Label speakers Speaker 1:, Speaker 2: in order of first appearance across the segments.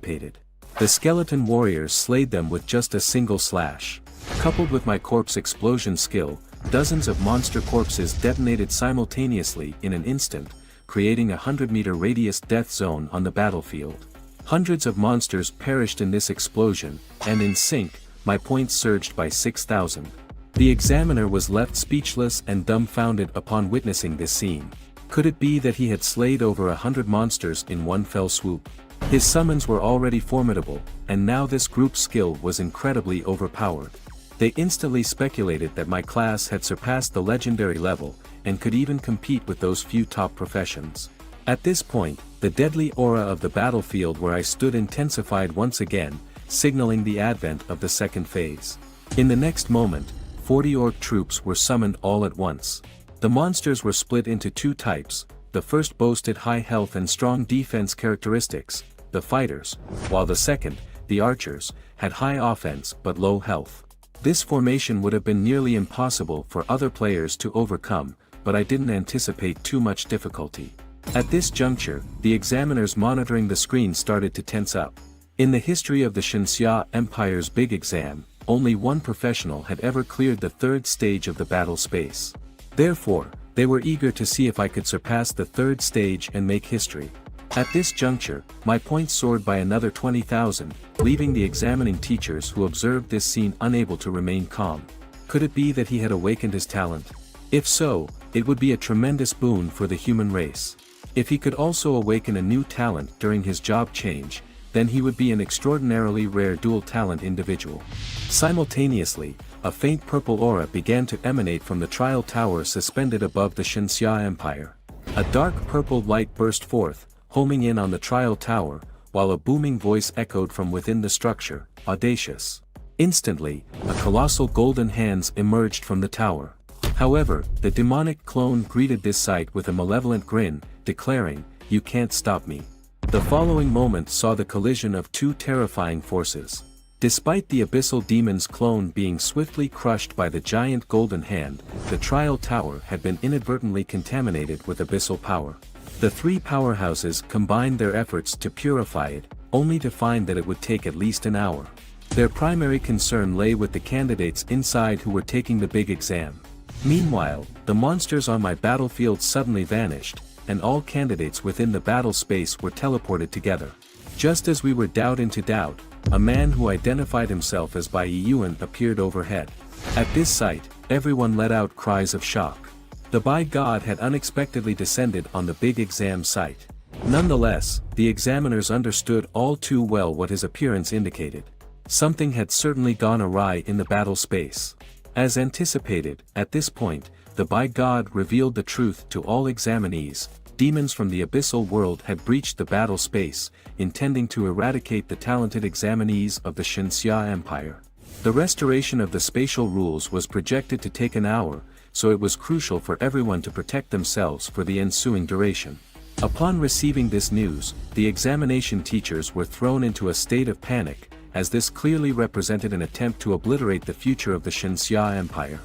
Speaker 1: anticipated. The skeleton warriors slayed them with just a single slash. Coupled with my corpse explosion skill, dozens of monster corpses detonated simultaneously in an instant, creating a 100-meter radius death zone on the battlefield. Hundreds of monsters perished in this explosion, and in sync, my points surged by 6,000. The examiner was left speechless and dumbfounded upon witnessing this scene. Could it be that he had slayed over 100 monsters in one fell swoop? His summons were already formidable, and now this group's skill was incredibly overpowered. They instantly speculated that my class had surpassed the legendary level, and could even compete with those few top professions. At this point, the deadly aura of the battlefield where I stood intensified once again, signaling the advent of the second phase. In the next moment, 40 orc troops were summoned all at once. The monsters were split into two types. The first boasted high health and strong defense characteristics, the fighters, while the second, the archers, had high offense but low health. This formation would have been nearly impossible for other players to overcome, but I didn't anticipate too much difficulty. At this juncture, the examiners monitoring the screen started to tense up. In the history of the Xinxia Empire's big exam, only one professional had ever cleared the third stage of the battle space. Therefore, they were eager to see if I could surpass the third stage and make history. At this juncture, my points soared by another 20,000, leaving the examining teachers who observed this scene unable to remain calm. Could it be that he had awakened his talent? If so, it would be a tremendous boon for the human race. If he could also awaken a new talent during his job change, then he would be an extraordinarily rare dual talent individual. Simultaneously, a faint purple aura began to emanate from the trial tower suspended above the Xinxia Empire. A dark purple light burst forth, homing in on the trial tower, while a booming voice echoed from within the structure, audacious. Instantly, a colossal golden hands emerged from the tower. However, the demonic clone greeted this sight with a malevolent grin, declaring, "You can't stop me." The following moment saw the collision of two terrifying forces. Despite the abyssal demon's clone being swiftly crushed by the giant golden hand, the trial tower had been inadvertently contaminated with abyssal power. The three powerhouses combined their efforts to purify it, only to find that it would take at least an hour. Their primary concern lay with the candidates inside who were taking the big exam. Meanwhile, the monsters on my battlefield suddenly vanished, and all candidates within the battle space were teleported together. Just as we were doubt into doubt, a man who identified himself as Bai Yuan appeared overhead. At this sight, everyone let out cries of shock. The Bai God had unexpectedly descended on the big exam site. Nonetheless, the examiners understood all too well what his appearance indicated. Something had certainly gone awry in the battle space. As anticipated, at this point, the Bai God revealed the truth to all examinees. Demons from the abyssal world had breached the battle space, intending to eradicate the talented examinees of the Xinxia Empire. The restoration of the spatial rules was projected to take an hour, so it was crucial for everyone to protect themselves for the ensuing duration. Upon receiving this news, the examination teachers were thrown into a state of panic, as this clearly represented an attempt to obliterate the future of the Xinxia Empire.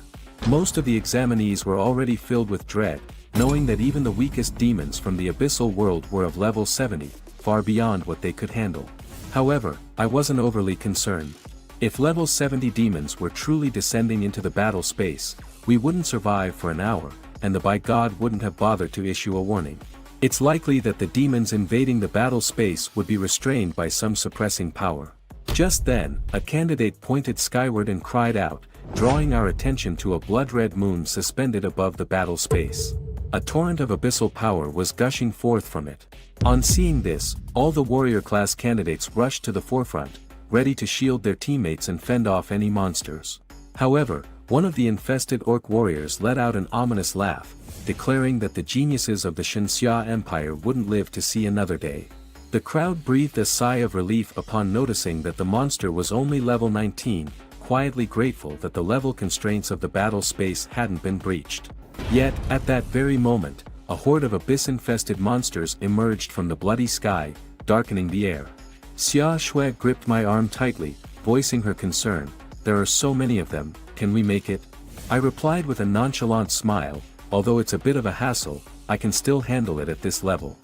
Speaker 1: Most of the examinees were already filled with dread, knowing that even the weakest demons from the abyssal world were of level 70, far beyond what they could handle. However, I wasn't overly concerned. If level 70 demons were truly descending into the battle space, we wouldn't survive for an hour, and the Bai God wouldn't have bothered to issue a warning. It's likely that the demons invading the battle space would be restrained by some suppressing power. Just then, a candidate pointed skyward and cried out, drawing our attention to a blood-red moon suspended above the battle space. A torrent of abyssal power was gushing forth from it. On seeing this, all the warrior-class candidates rushed to the forefront, ready to shield their teammates and fend off any monsters. However, one of the infested orc warriors let out an ominous laugh, declaring that the geniuses of the Xinxia Empire wouldn't live to see another day. The crowd breathed a sigh of relief upon noticing that the monster was only level 19, quietly grateful that the level constraints of the battle space hadn't been breached. Yet, at that very moment, a horde of abyss-infested monsters emerged from the bloody sky, darkening the air. Xia Shui gripped my arm tightly, voicing her concern. "There are so many of them, can we make it?" I replied with a nonchalant smile, "Although it's a bit of a hassle, I can still handle it at this level."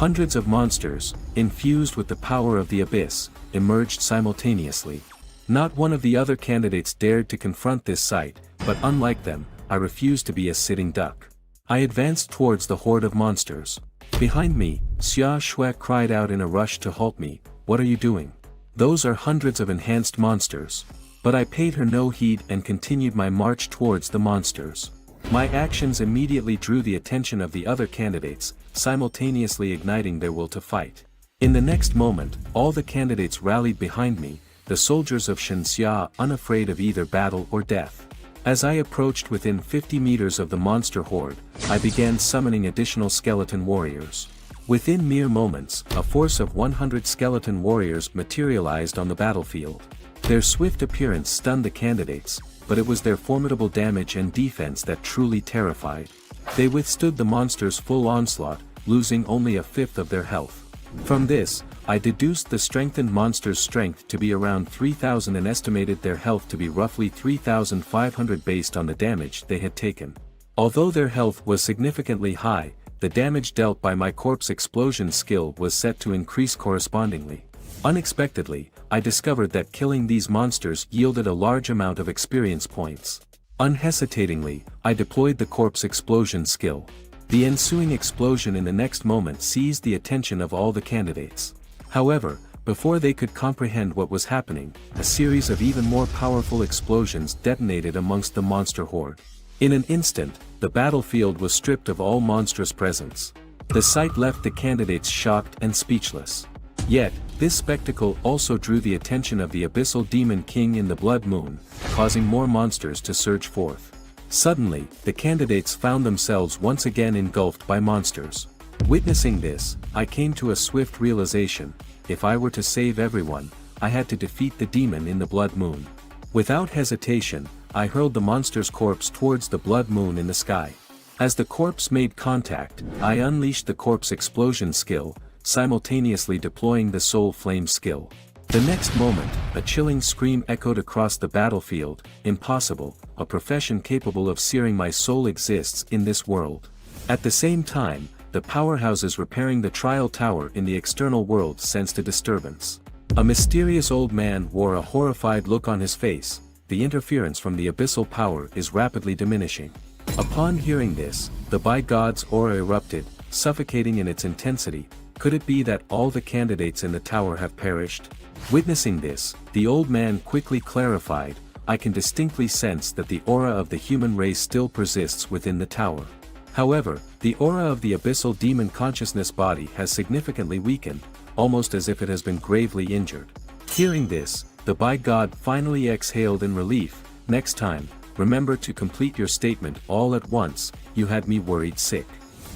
Speaker 1: Hundreds of monsters, infused with the power of the abyss, emerged simultaneously. Not one of the other candidates dared to confront this sight, but unlike them, I refused to be a sitting duck. I advanced towards the horde of monsters. Behind me, Xia Shui cried out in a rush to halt me, "What are you doing? Those are hundreds of enhanced monsters." But I paid her no heed and continued my march towards the monsters. My actions immediately drew the attention of the other candidates, simultaneously igniting their will to fight. In the next moment, all the candidates rallied behind me, the soldiers of Shenxia unafraid of either battle or death. As I approached within 50 meters of the monster horde, I began summoning additional skeleton warriors. Within mere moments, a force of 100 skeleton warriors materialized on the battlefield. Their swift appearance stunned the candidates, but it was their formidable damage and defense that truly terrified. They withstood the monster's full onslaught, losing only a fifth of their health. From this, I deduced the strengthened monster's strength to be around 3,000 and estimated their health to be roughly 3,500 based on the damage they had taken. Although their health was significantly high, the damage dealt by my corpse explosion skill was set to increase correspondingly. Unexpectedly, I discovered that killing these monsters yielded a large amount of experience points. Unhesitatingly, I deployed the corpse explosion skill. The ensuing explosion in the next moment seized the attention of all the candidates. However, before they could comprehend what was happening, a series of even more powerful explosions detonated amongst the monster horde. In an instant, the battlefield was stripped of all monstrous presence. The sight left the candidates shocked and speechless. Yet, this spectacle also drew the attention of the abyssal demon king in the blood moon, causing more monsters to surge forth. Suddenly, the candidates found themselves once again engulfed by monsters. Witnessing this, I came to a swift realization: if I were to save everyone, I had to defeat the demon in the blood moon. Without hesitation, I hurled the monster's corpse towards the blood moon in the sky. As the corpse made contact, I unleashed the corpse explosion skill, simultaneously deploying the soul flame skill. The next moment, a chilling scream echoed across the battlefield: "Impossible, a profession capable of searing my soul exists in this world." At the same time, the powerhouses repairing the trial tower in the external world sensed a disturbance. A mysterious old man wore a horrified look on his face. The interference from the abyssal power is rapidly diminishing. Upon hearing this, the by God's aura erupted, suffocating in its intensity. Could it be that all the candidates in the tower have perished? Witnessing this, the old man quickly clarified, "I can distinctly sense that the aura of the human race still persists within the tower. However, the aura of the abyssal demon consciousness body has significantly weakened, almost as if it has been gravely injured." Hearing this, the by God finally exhaled in relief. "Next time, remember to complete your statement all at once. You had me worried sick.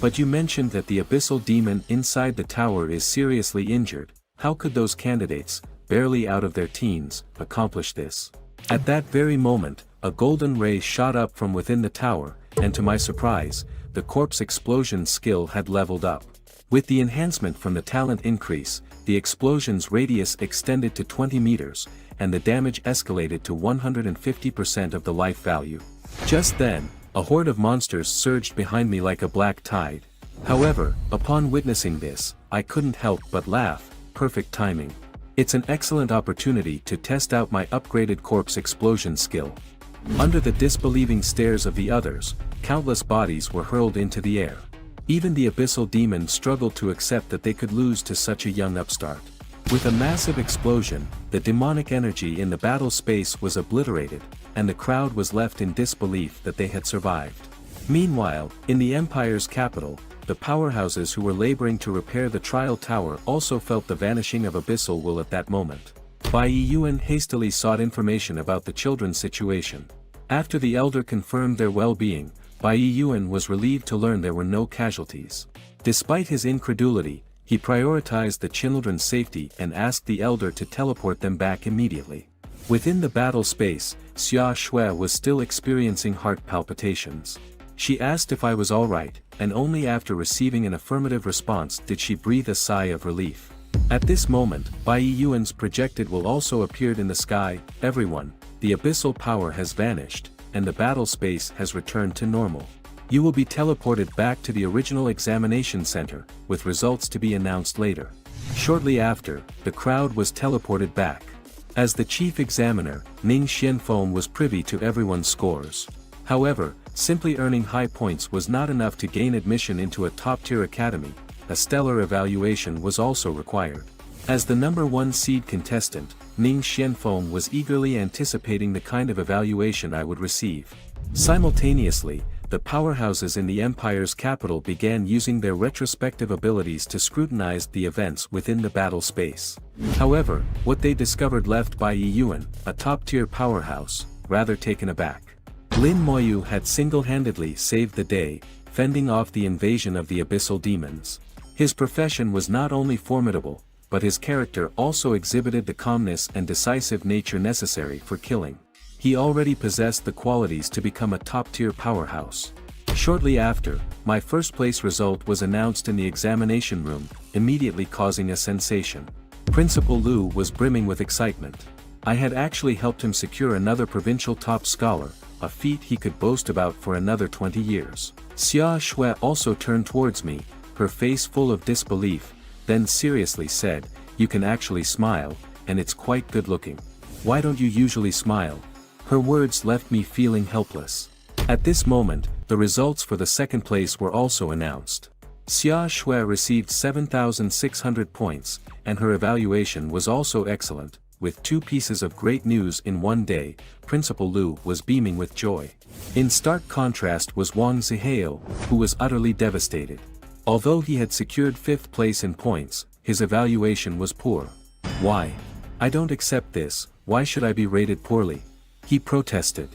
Speaker 1: But you mentioned that the abyssal demon inside the tower is seriously injured. How could those candidates, barely out of their teens, accomplish this?" At that very moment, a golden ray shot up from within the tower, and to my surprise, the corpse explosion skill had leveled up. With the enhancement from the talent increase, the explosion's radius extended to 20 meters, and the damage escalated to 150% of the life value. Just then, a horde of monsters surged behind me like a black tide. However, upon witnessing this, I couldn't help but laugh. Perfect timing. It's an excellent opportunity to test out my upgraded corpse explosion skill. Under the disbelieving stares of the others, countless bodies were hurled into the air. Even the abyssal demon struggled to accept that they could lose to such a young upstart. With a massive explosion, the demonic energy in the battle space was obliterated, and the crowd was left in disbelief that they had survived. Meanwhile, in the Empire's capital, the powerhouses who were laboring to repair the trial tower also felt the vanishing of abyssal will at that moment. Bai Yuan hastily sought information about the children's situation. After the elder confirmed their well-being, Bai Yuan was relieved to learn there were no casualties. Despite his incredulity, he prioritized the children's safety and asked the elder to teleport them back immediately. Within the battle space, Xia Shui was still experiencing heart palpitations. She asked if I was alright, and only after receiving an affirmative response did she breathe a sigh of relief. At this moment, Bai Yuan's projected will also appeared in the sky. "Everyone, the abyssal power has vanished, and the battle space has returned to normal. You will be teleported back to the original examination center, with results to be announced later. Shortly after, the crowd was teleported back. As the chief examiner, Ning Xianfeng was privy to everyone's scores. However, simply earning high points was not enough to gain admission into a top-tier academy. A stellar evaluation was also required. As the number 1 seed contestant, Ning Xianfeng was eagerly anticipating the kind of evaluation I would receive. Simultaneously, the powerhouses in the empire's capital began using their retrospective abilities to scrutinize the events within the battle space. However, what they discovered left Bai Yiyuan, a top-tier powerhouse, rather taken aback. Lin Moyue had single-handedly saved the day, fending off the invasion of the abyssal demons. His profession was not only formidable, but his character also exhibited the calmness and decisive nature necessary for killing. He already possessed the qualities to become a top-tier powerhouse. Shortly after, my first-place result was announced in the examination room, immediately causing a sensation. Principal Liu was brimming with excitement. I had actually helped him secure another provincial top scholar, a feat he could boast about for another 20 years. Xia Shui also turned towards me, her face full of disbelief, then seriously said, "You can actually smile, and it's quite good-looking. Why don't you usually smile?" Her words left me feeling helpless. At this moment, the results for the second place were also announced. Xia Shui received 7,600 points, and her evaluation was also excellent. With 2 pieces of great news in one day, Principal Liu was beaming with joy. In stark contrast was Wang Zihao, who was utterly devastated. Although he had secured 5th place in points, his evaluation was poor. "Why? I don't accept this, why should I be rated poorly?" he protested.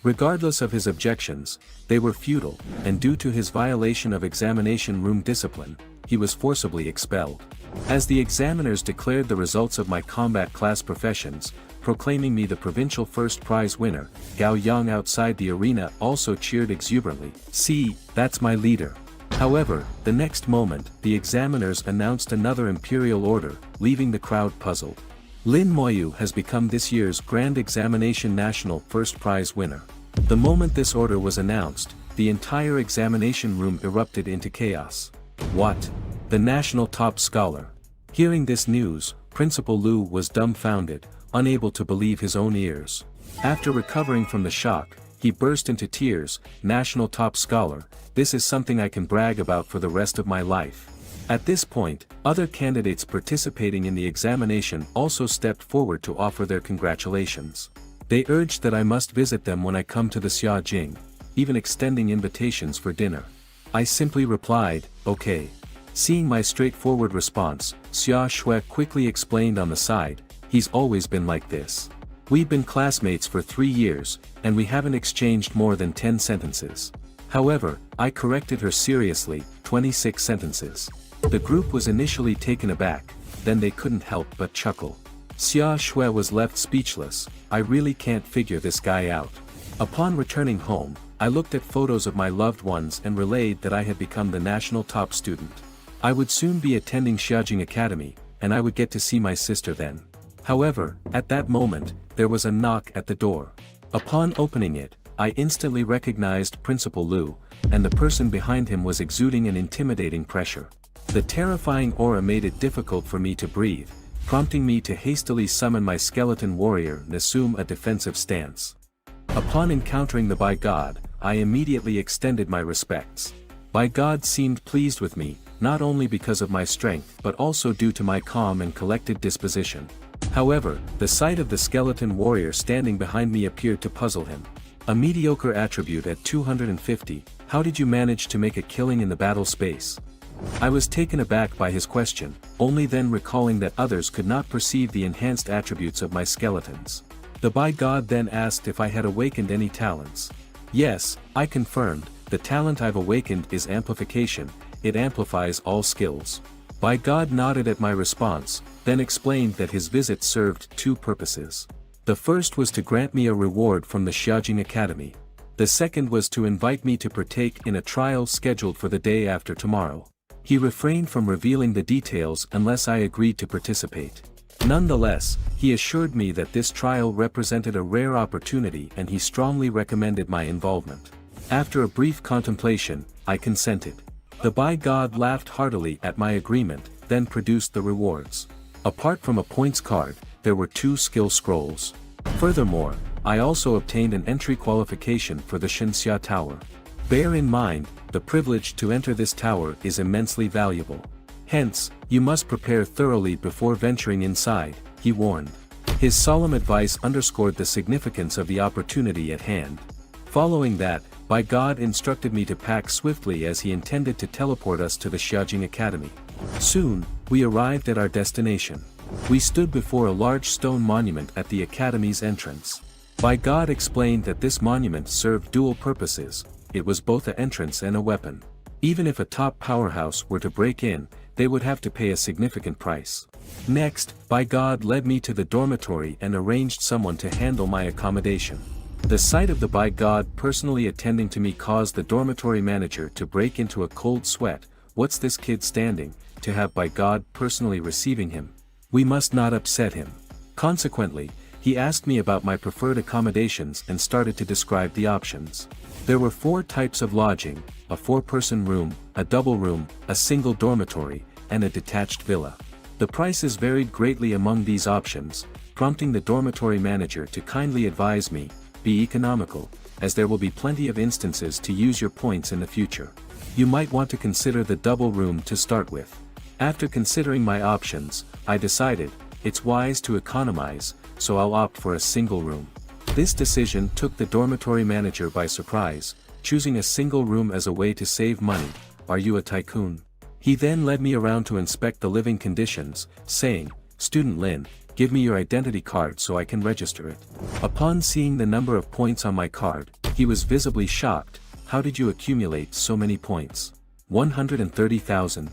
Speaker 1: Regardless of his objections, they were futile, and due to his violation of examination room discipline, he was forcibly expelled. As the examiners declared the results of my combat class professions, proclaiming me the provincial first prize winner, Gao Yang outside the arena also cheered exuberantly, "See, that's my leader." However, the next moment, the examiners announced another imperial order, leaving the crowd puzzled. Lin Moyue has become this year's Grand Examination National First Prize winner. The moment this order was announced, the entire examination room erupted into chaos. What? The national top scholar. Hearing this news, Principal Liu was dumbfounded, unable to believe his own ears. After recovering from the shock, he burst into tears. "National top scholar, this is something I can brag about for the rest of my life." At this point, other candidates participating in the examination also stepped forward to offer their congratulations. They urged that I must visit them when I come to the Xiajing, even extending invitations for dinner. I simply replied, "Okay." Seeing my straightforward response, Xia Shui quickly explained on the side, "He's always been like this. We've been classmates for 3 years, and we haven't exchanged more than 10 sentences. However, I corrected her seriously, 26 sentences. The group was initially taken aback, then they couldn't help but chuckle. Xia Shui was left speechless. I really can't figure this guy out. Upon returning home, I looked at photos of my loved ones and relayed that I had become the national top student. I would soon be attending Xiajing Academy, and I would get to see my sister then. However, at that moment, there was a knock at the door. Upon opening it, I instantly recognized Principal Liu, and the person behind him was exuding an intimidating pressure. The terrifying aura made it difficult for me to breathe, prompting me to hastily summon my skeleton warrior and assume a defensive stance. Upon encountering the By God, I immediately extended my respects. By God seemed pleased with me, not only because of my strength but also due to my calm and collected disposition. However, the sight of the skeleton warrior standing behind me appeared to puzzle him. A mediocre attribute at 250, how did you manage to make a killing in the battle space? I was taken aback by his question, only then recalling that others could not perceive the enhanced attributes of my skeletons. The By God then asked if I had awakened any talents. Yes, I confirmed, the talent I've awakened is amplification, it amplifies all skills. By God nodded at my response, then explained that his visit served 2 purposes. The first was to grant me a reward from the Xiajing Academy. The second was to invite me to partake in a trial scheduled for the day after tomorrow. He refrained from revealing the details unless I agreed to participate. Nonetheless, he assured me that this trial represented a rare opportunity and he strongly recommended my involvement. After a brief contemplation, I consented. The by God laughed heartily at my agreement, then produced the rewards. Apart from a points card, there were 2 skill scrolls. Furthermore, I also obtained an entry qualification for the Shenxia Tower. Bear in mind, the privilege to enter this tower is immensely valuable. Hence, you must prepare thoroughly before venturing inside, he warned. His solemn advice underscored the significance of the opportunity at hand. Following that, by God instructed me to pack swiftly as he intended to teleport us to the Xiaojing Academy. Soon, we arrived at our destination. We stood before a large stone monument at the Academy's entrance. By God explained that this monument served dual purposes, it was both an entrance and a weapon. Even if a top powerhouse were to break in, they would have to pay a significant price. Next, by God led me to the dormitory and arranged someone to handle my accommodation. The sight of the by God personally attending to me caused the dormitory manager to break into a cold sweat. What's this kid standing, to have by God personally receiving him? We must not upset him. Consequently, he asked me about my preferred accommodations and started to describe the options. There were 4 types of lodging: a 4-person room, a double room, a single dormitory, and a detached villa. The prices varied greatly among these options, prompting the dormitory manager to kindly advise me, be economical, as there will be plenty of instances to use your points in the future. You might want to consider the double room to start with. After considering my options, I decided, it's wise to economize, so I'll opt for a single room. This decision took the dormitory manager by surprise, choosing a single room as a way to save money. Are you a tycoon? He then led me around to inspect the living conditions, saying, Student Lin, give me your identity card so I can register it. Upon seeing the number of points on my card, he was visibly shocked. How did you accumulate so many points? 130,000.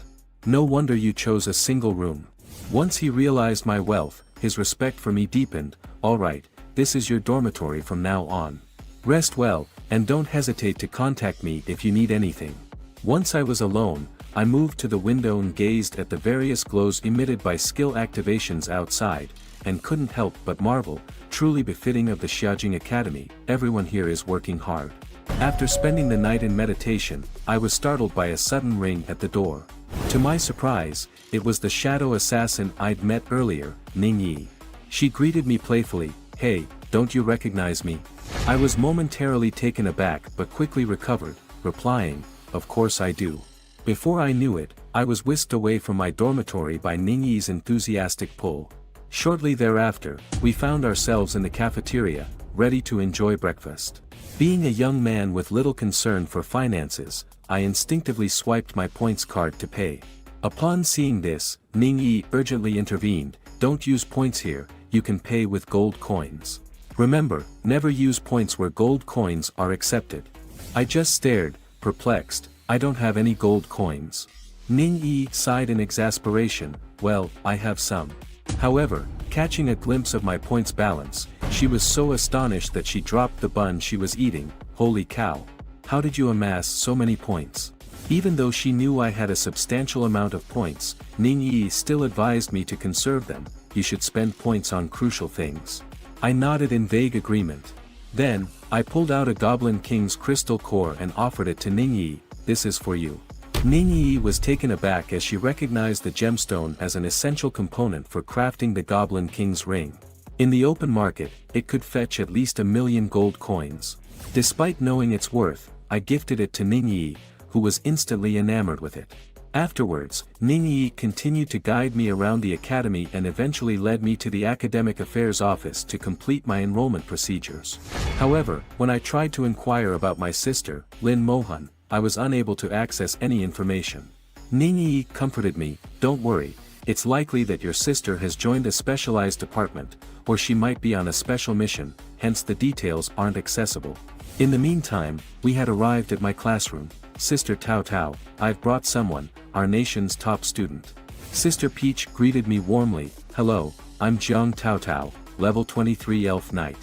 Speaker 1: No wonder you chose a single room. Once he realized my wealth, his respect for me deepened. Alright, this is your dormitory from now on. Rest well, and don't hesitate to contact me if you need anything. Once I was alone, I moved to the window and gazed at the various glows emitted by skill activations outside, and couldn't help but marvel, truly befitting of the Xiaojing Academy, everyone here is working hard. After spending the night in meditation, I was startled by a sudden ring at the door. To my surprise, it was the shadow assassin I'd met earlier, Ning Yi. She greeted me playfully, hey, don't you recognize me? I was momentarily taken aback but quickly recovered, replying, of course I do. Before I knew it, I was whisked away from my dormitory by Ning Yi's enthusiastic pull. Shortly thereafter, we found ourselves in the cafeteria, ready to enjoy breakfast. Being a young man with little concern for finances, I instinctively swiped my points card to pay. Upon seeing this, Ning Yi urgently intervened, don't use points here, you can pay with gold coins. Remember, never use points where gold coins are accepted. I just stared, perplexed. I don't have any gold coins. Ning Yi sighed in exasperation, well, I have some. However, catching a glimpse of my points balance, she was so astonished that she dropped the bun she was eating. Holy cow! How did you amass so many points? Even though she knew I had a substantial amount of points, Ning Yi still advised me to conserve them. You should spend points on crucial things. I nodded in vague agreement. Then, I pulled out a Goblin King's crystal core and offered it to Ning Yi. This is for you. Ning Yi was taken aback as she recognized the gemstone as an essential component for crafting the Goblin King's ring. In the open market, it could fetch at least 1,000,000 gold coins. Despite knowing its worth, I gifted it to Ning Yi, who was instantly enamored with it. Afterwards, Ning Yi continued to guide me around the academy and eventually led me to the academic affairs office to complete my enrollment procedures. However, when I tried to inquire about my sister, Lin Moyue, I was unable to access any information. Ning Yi comforted me, don't worry, it's likely that your sister has joined a specialized department, or she might be on a special mission, hence the details aren't accessible. In the meantime, we had arrived at my classroom. Sister Tao Tao, I've brought someone, our nation's top student. Sister Peach greeted me warmly, hello, I'm Jiang Tao Tao, level 23 Elf Knight.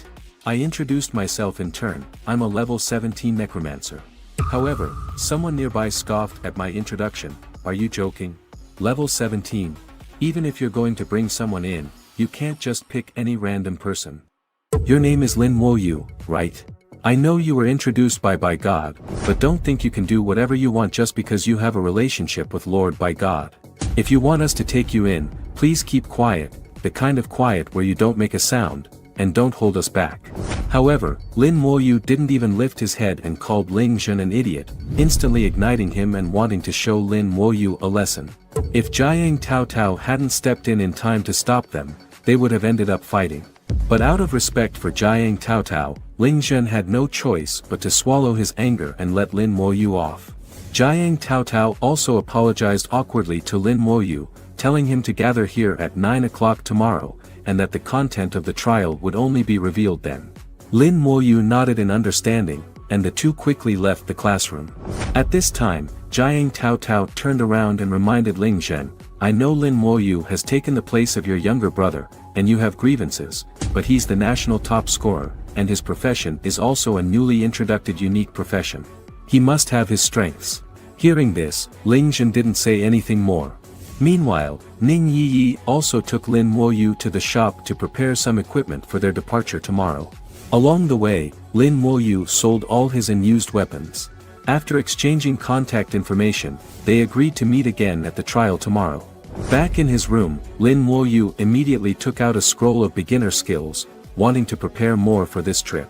Speaker 1: I introduced myself in turn, I'm a level 17 Necromancer. However, someone nearby scoffed at my introduction, are you joking? Level 17. Even if you're going to bring someone in, you can't just pick any random person. Your name is Lin Moyue, right? I know you were introduced by God, but don't think you can do whatever you want just because you have a relationship with Lord by God. If you want us to take you in, please keep quiet, the kind of quiet where you don't make a sound, and don't hold us back. However, Lin Moyue didn't even lift his head and called Ling Zhen an idiot, instantly igniting him and wanting to show Lin Moyue a lesson. If Jiang Taotao hadn't stepped in time to stop them, they would have ended up fighting. But out of respect for Jiang Taotao, Ling Zhen had no choice but to swallow his anger and let Lin Moyue off. Jiang Taotao also apologized awkwardly to Lin Moyue, telling him to gather here at 9 o'clock tomorrow, and that the content of the trial would only be revealed then. Lin Moyue nodded in understanding, and the two quickly left the classroom. At this time, Jiang Taotao turned around and reminded Ling Zhen, I know Lin Moyue has taken the place of your younger brother, and you have grievances, but he's the national top scorer, and his profession is also a newly introduced unique profession. He must have his strengths. Hearing this, Ling Zhen didn't say anything more. Meanwhile, Ning Yi also took Lin Moyue to the shop to prepare some equipment for their departure tomorrow. Along the way, Lin Moyue sold all his unused weapons. After exchanging contact information, they agreed to meet again at the trial tomorrow. Back in his room, Lin Moyue immediately took out a scroll of beginner skills, wanting to prepare more for this trip.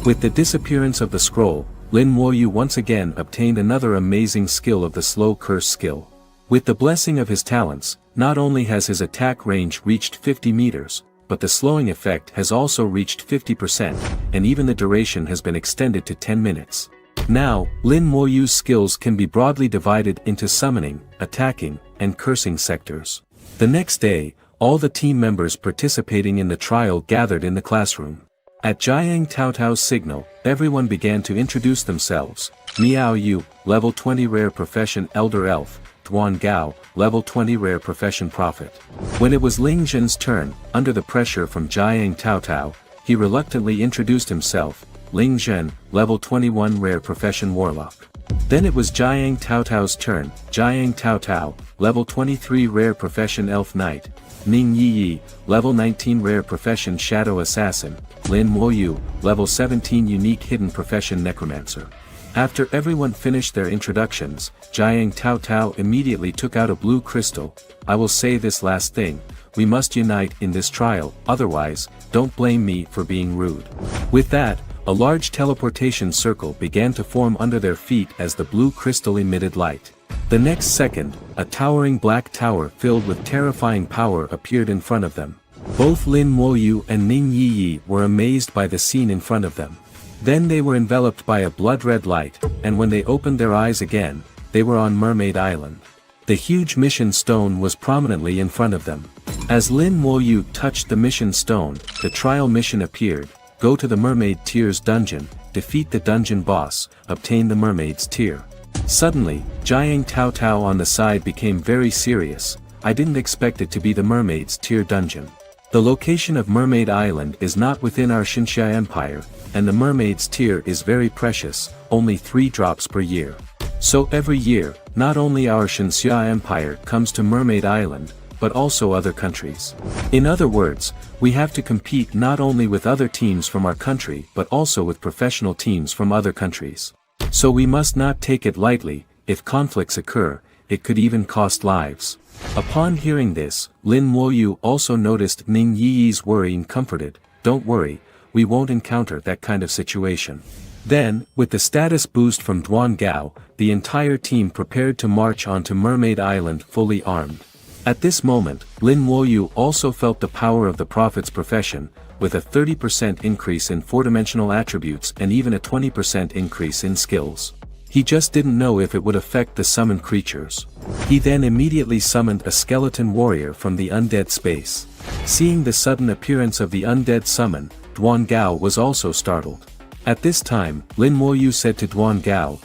Speaker 1: With the disappearance of the scroll, Lin Moyue once again obtained another amazing skill of the slow curse skill. With the blessing of his talents, not only has his attack range reached 50 meters, but the slowing effect has also reached 50%, and even the duration has been extended to 10 minutes. Now, Lin Moyue's skills can be broadly divided into summoning, attacking, and cursing sectors. The next day, all the team members participating in the trial gathered in the classroom. At Jiang Taotao's signal, everyone began to introduce themselves. Miao Yu, level 20 rare profession Elder Elf, Duan Gao, level 20 rare profession Prophet. When it was Ling Zhen's turn, under the pressure from Jiang Taotao, he reluctantly introduced himself, Ling Zhen, level 21 rare profession Warlock. Then it was Jiang Taotao's turn, Jiang Taotao, level 23 rare profession Elf Knight, Ning Yi, level 19 rare profession Shadow Assassin, Lin Moyue, level 17 unique hidden profession Necromancer. After everyone finished their introductions, Jiang Taotao immediately took out a blue crystal. I will say this last thing, we must unite in this trial, otherwise, don't blame me for being rude. With that, a large teleportation circle began to form under their feet as the blue crystal emitted light. The next second, a towering black tower filled with terrifying power appeared in front of them. Both Lin Moyue and Ning Yi were amazed by the scene in front of them. Then they were enveloped by a blood-red light, and when they opened their eyes again, they were on Mermaid Island. The huge mission stone was prominently in front of them. As Lin Moyue touched the mission stone, the trial mission appeared, go to the Mermaid Tier's dungeon, defeat the dungeon boss, obtain the Mermaid's Tier. Suddenly, Jiang Taotao on the side became very serious, I didn't expect it to be the Mermaid's Tier dungeon. The location of Mermaid Island is not within our Xinxia Empire, and the Mermaid's Tier is very precious, only 3 drops per year. So every year, not only our Xinxia Empire comes to Mermaid Island, but also other countries. In other words, we have to compete not only with other teams from our country but also with professional teams from other countries. So we must not take it lightly, if conflicts occur, it could even cost lives. Upon hearing this, Lin Moyue also noticed Ning Yi's worry and comforted, don't worry, we won't encounter that kind of situation. Then, with the status boost from Duan Gao, the entire team prepared to march onto Mermaid Island fully armed. At this moment, Lin Moyue also felt the power of the Prophet's profession, with a 30% increase in 4-dimensional attributes and even a 20% increase in skills. He just didn't know if it would affect the summoned creatures. He then immediately summoned a skeleton warrior from the undead space. Seeing the sudden appearance of the undead summon, Duan Gao was also startled. At this time, Lin Moyue said to Duan Gao,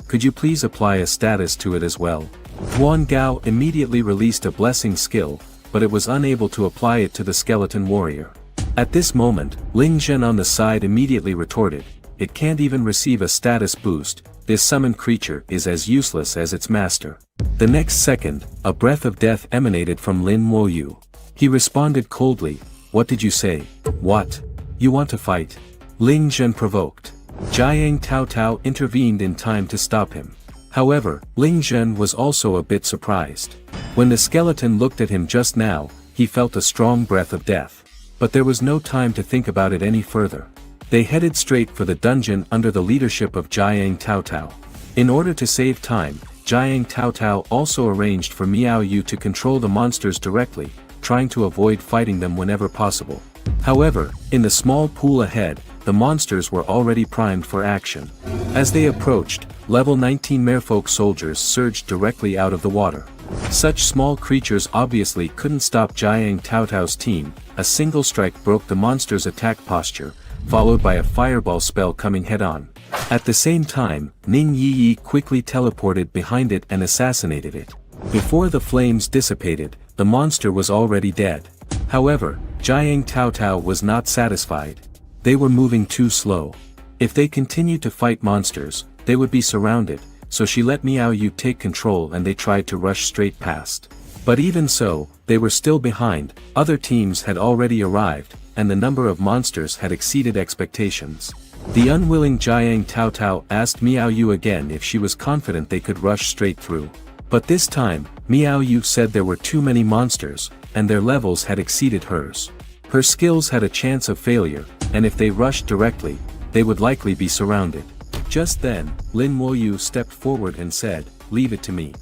Speaker 1: could you please apply a status to it as well? Duan Gao immediately released a blessing skill, but it was unable to apply it to the skeleton warrior. At this moment, Ling Zhen on the side immediately retorted, it can't even receive a status boost, this summoned creature is as useless as its master. The next second, a breath of death emanated from Lin Moyue. He responded coldly, what did you say? What? You want to fight? Ling Zhen provoked. Jiang Taotao intervened in time to stop him. However, Ling Zhen was also a bit surprised. When the skeleton looked at him just now, he felt a strong breath of death. But there was no time to think about it any further. They headed straight for the dungeon under the leadership of Jiang Taotao. In order to save time, Jiang Taotao also arranged for Miao Yu to control the monsters directly, trying to avoid fighting them whenever possible. However, in the small pool ahead, the monsters were already primed for action. As they approached, level 19 merfolk soldiers surged directly out of the water. Such small creatures obviously couldn't stop Jiang Taotao's team. A single strike broke the monster's attack posture, followed by a fireball spell coming head-on. At the same time, Ning Yi quickly teleported behind it and assassinated it. Before the flames dissipated, the monster was already dead. However, Jiang Taotao was not satisfied. They were moving too slow. If they continued to fight monsters, they would be surrounded, so she let Miao Yu take control and they tried to rush straight past. But even so, they were still behind. Other teams had already arrived, and the number of monsters had exceeded expectations. The unwilling Jiang Taotao asked Miao Yu again if she was confident they could rush straight through. But this time, Miao Yu said there were too many monsters, and their levels had exceeded hers. Her skills had a chance of failure, and if they rushed directly, they would likely be surrounded. Just then, Lin Moyue stepped forward and said, "Leave it to me."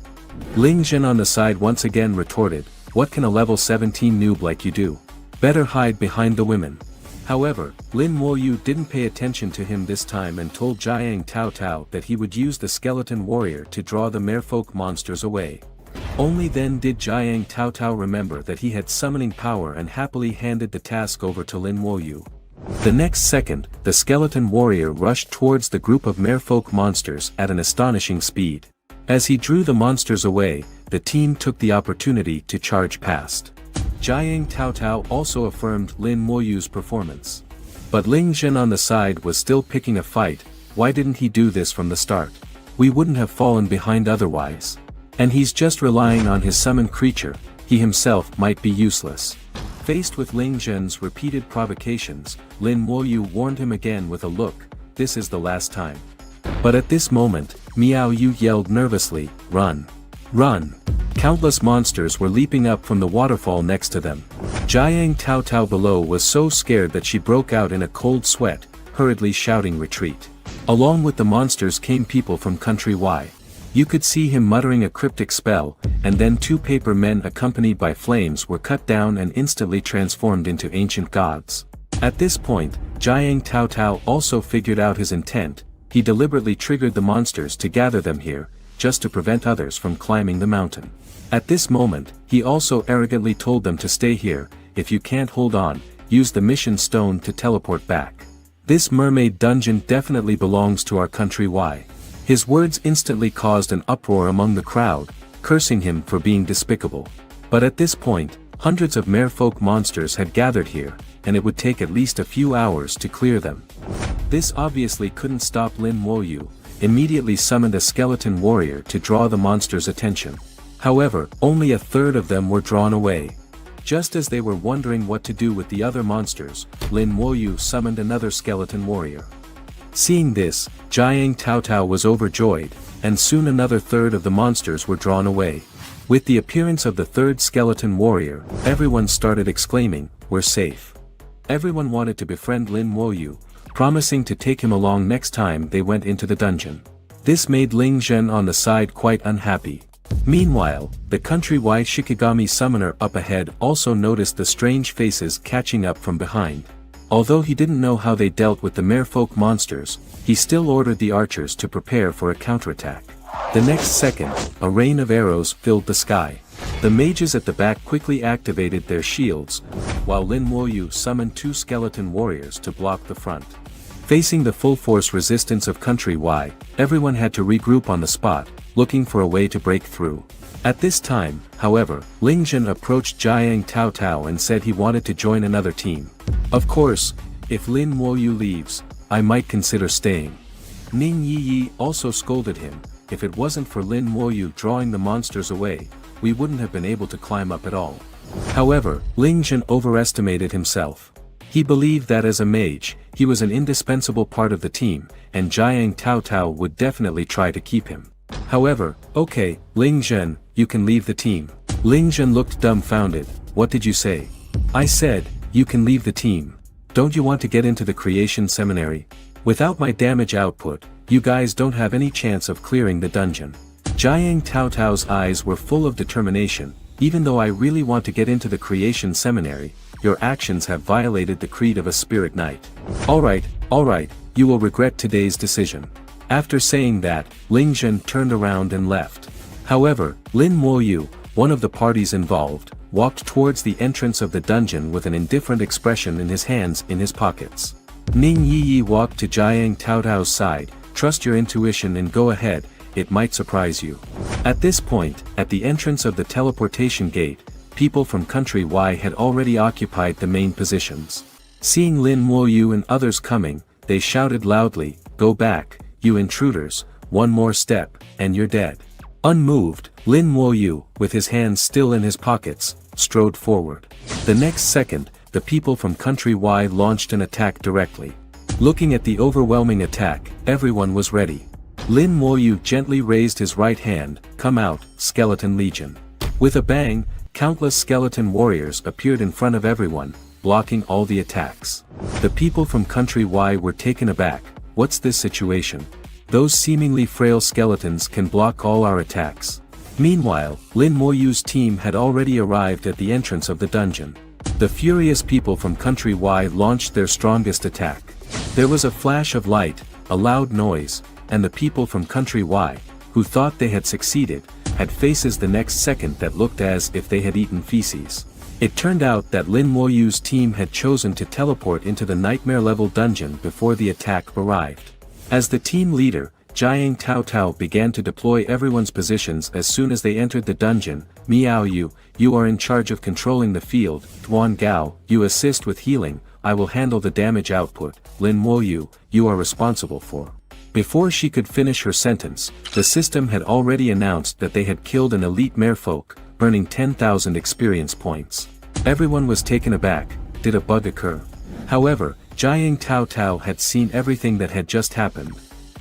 Speaker 1: Ling Zhen on the side once again retorted, "What can a level 17 noob like you do? Better hide behind the women." However, Lin Moyue didn't pay attention to him this time and told Jiang Taotao that he would use the skeleton warrior to draw the merfolk monsters away. Only then did Jiang Taotao remember that he had summoning power and happily handed the task over to Lin Moyue. The next second, the skeleton warrior rushed towards the group of merfolk monsters at an astonishing speed. As he drew the monsters away, the team took the opportunity to charge past. Jiang Taotao also affirmed Lin Moyue's performance. But Ling Zhen on the side was still picking a fight. Why didn't he do this from the start? We wouldn't have fallen behind otherwise. And he's just relying on his summoned creature, he himself might be useless. Faced with Ling Zhen's repeated provocations, Lin Moyue warned him again with a look, "This is the last time." But at this moment, Miao Yu yelled nervously, "Run! Run!" Countless monsters were leaping up from the waterfall next to them. Jiang Taotao below was so scared that she broke out in a cold sweat, hurriedly shouting retreat. Along with the monsters came people from Country Y. You could see him muttering a cryptic spell, and then two paper men accompanied by flames were cut down and instantly transformed into ancient gods. At this point, Jiang Taotao also figured out his intent. He deliberately triggered the monsters to gather them here, just to prevent others from climbing the mountain. At this moment, he also arrogantly told them to stay here. If you can't hold on, use the mission stone to teleport back. This mermaid dungeon definitely belongs to our Country Y. His words instantly caused an uproar among the crowd, cursing him for being despicable. But at this point, hundreds of merfolk monsters had gathered here, and it would take at least a few hours to clear them. This obviously couldn't stop Lin Moyue, immediately summoned a skeleton warrior to draw the monsters' attention. However, only a third of them were drawn away. Just as they were wondering what to do with the other monsters, Lin Moyue summoned another skeleton warrior. Seeing this, Jiang Taotao was overjoyed, and soon another third of the monsters were drawn away. With the appearance of the third skeleton warrior, everyone started exclaiming, "We're safe." Everyone wanted to befriend Lin Moyue, promising to take him along next time they went into the dungeon. This made Ling Zhen on the side quite unhappy. Meanwhile, the country-wide Shikigami summoner up ahead also noticed the strange faces catching up from behind. Although he didn't know how they dealt with the merfolk monsters, he still ordered the archers to prepare for a counterattack. The next second, a rain of arrows filled the sky. The mages at the back quickly activated their shields, while Lin Moyue summoned two skeleton warriors to block the front. Facing the full-force resistance of Country Y, everyone had to regroup on the spot, looking for a way to break through. At this time, however, Ling Zhen approached Jiang Taotao and said he wanted to join another team. Of course, if Lin Moyue leaves, I might consider staying. Ning Yi also scolded him, if it wasn't for Lin Moyue drawing the monsters away, we wouldn't have been able to climb up at all. However, Ling Zhen overestimated himself. He believed that as a mage, he was an indispensable part of the team, and Jiang Taotao would definitely try to keep him. However, okay, Ling Zhen, you can leave the team. Ling Zhen looked dumbfounded. What did you say? I said, you can leave the team. Don't you want to get into the creation seminary? Without my damage output, you guys don't have any chance of clearing the dungeon. Jiang Taotao's eyes were full of determination. Even though I really want to get into the creation seminary, your actions have violated the creed of a spirit knight. Alright, you will regret today's decision. After saying that, Ling Zhen turned around and left. However, Lin Moyue, one of the parties involved, walked towards the entrance of the dungeon with an indifferent expression in his hands in his pockets. Ning Yiyi walked to Jiang Taotao's side. Trust your intuition and go ahead, it might surprise you. At this point, at the entrance of the teleportation gate, people from Country Y had already occupied the main positions. Seeing Lin Moyue and others coming, they shouted loudly, "Go back, you intruders, one more step, and you're dead." Unmoved, Lin Moyue, with his hands still in his pockets, strode forward. The next second, the people from Country Y launched an attack directly. Looking at the overwhelming attack, everyone was ready. Lin Moyue gently raised his right hand. "Come out, Skeleton Legion." With a bang, countless skeleton warriors appeared in front of everyone, blocking all the attacks. The people from Country Y were taken aback. What's this situation? Those seemingly frail skeletons can block all our attacks. Meanwhile, Lin Moyue's team had already arrived at the entrance of the dungeon. The furious people from Country Y launched their strongest attack. There was a flash of light, a loud noise, and the people from Country Y, who thought they had succeeded, had faces the next second that looked as if they had eaten feces. It turned out that Lin Moyue's team had chosen to teleport into the nightmare-level dungeon before the attack arrived. As the team leader, Jiang Taotao began to deploy everyone's positions as soon as they entered the dungeon. Miao Yu, you are in charge of controlling the field. Duan Gao, you assist with healing. I will handle the damage output. Lin Moyue, you are responsible for. Before she could finish her sentence, the system had already announced that they had killed an elite merfolk, earning 10,000 experience points. Everyone was taken aback. Did a bug occur? However, Jiang Taotao had seen everything that had just happened.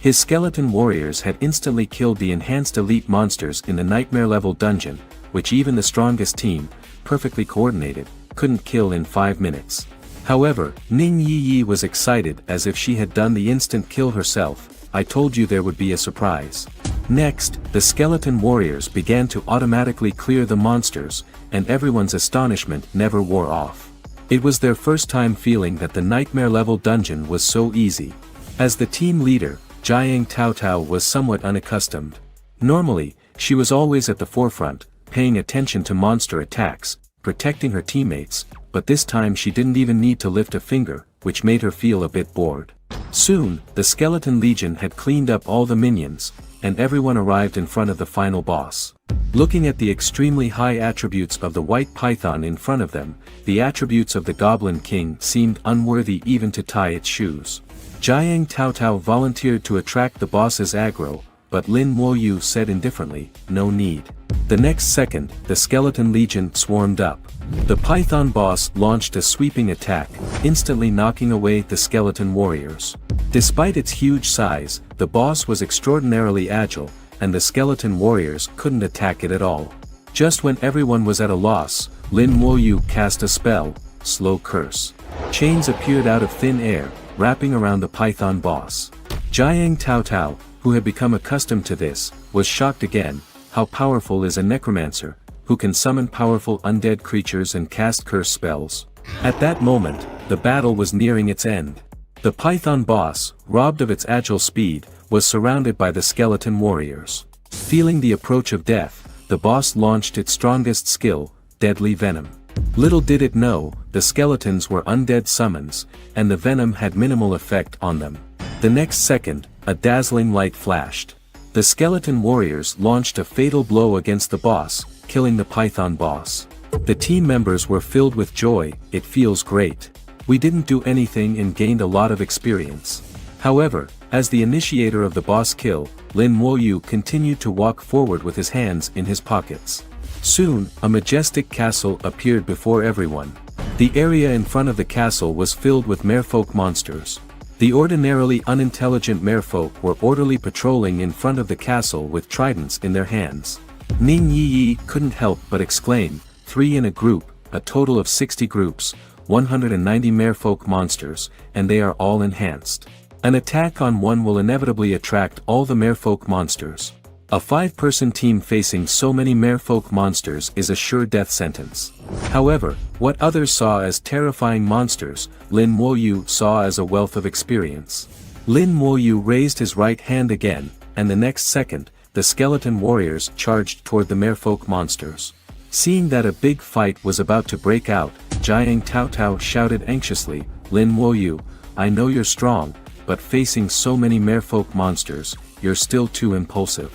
Speaker 1: His skeleton warriors had instantly killed the enhanced elite monsters in the nightmare-level dungeon, which even the strongest team, perfectly coordinated, couldn't kill in 5 minutes. However, Ning Yiyi was excited as if she had done the instant kill herself. I told you there would be a surprise. Next, the skeleton warriors began to automatically clear the monsters, and everyone's astonishment never wore off. It was their first time feeling that the nightmare-level dungeon was so easy. As the team leader, Jiang Taotao was somewhat unaccustomed. Normally, she was always at the forefront, paying attention to monster attacks, protecting her teammates, but this time she didn't even need to lift a finger, which made her feel a bit bored. Soon, the Skeleton Legion had cleaned up all the minions, and everyone arrived in front of the final boss. Looking at the extremely high attributes of the white python in front of them, the attributes of the Goblin King seemed unworthy even to tie its shoes. Jiang Taotao volunteered to attract the boss's aggro, but Lin Moyue said indifferently, no need. The next second, the Skeleton Legion swarmed up. The Python boss launched a sweeping attack, instantly knocking away the skeleton warriors. Despite its huge size, the boss was extraordinarily agile, and the skeleton warriors couldn't attack it at all. Just when everyone was at a loss, Lin Moyue cast a spell, Slow Curse. Chains appeared out of thin air, wrapping around the Python boss. Jiang Taotao, who had become accustomed to this, was shocked again. How powerful is a necromancer, who can summon powerful undead creatures and cast curse spells? At that moment, the battle was nearing its end. The Python boss, robbed of its agile speed, was surrounded by the skeleton warriors. Feeling the approach of death, the boss launched its strongest skill, Deadly Venom. Little did it know, the skeletons were undead summons, and the venom had minimal effect on them. The next second, a dazzling light flashed. The skeleton warriors launched a fatal blow against the boss, killing the Python boss. The team members were filled with joy. It feels great. We didn't do anything and gained a lot of experience. However, as the initiator of the boss kill, Lin Moyue continued to walk forward with his hands in his pockets. Soon, a majestic castle appeared before everyone. The area in front of the castle was filled with merfolk monsters. The ordinarily unintelligent merfolk were orderly patrolling in front of the castle with tridents in their hands. Ning Yi couldn't help but exclaim, 3 in a group, a total of 60 groups, 190 merfolk monsters, and they are all enhanced. An attack on one will inevitably attract all the merfolk monsters. A 5-person team facing so many merfolk monsters is a sure death sentence. However, what others saw as terrifying monsters, Lin Moyue saw as a wealth of experience. Lin Moyue raised his right hand again, and the next second, the skeleton warriors charged toward the merfolk monsters. Seeing that a big fight was about to break out, Jiang Taotao shouted anxiously, Lin Moyue, I know you're strong, but facing so many merfolk monsters, you're still too impulsive.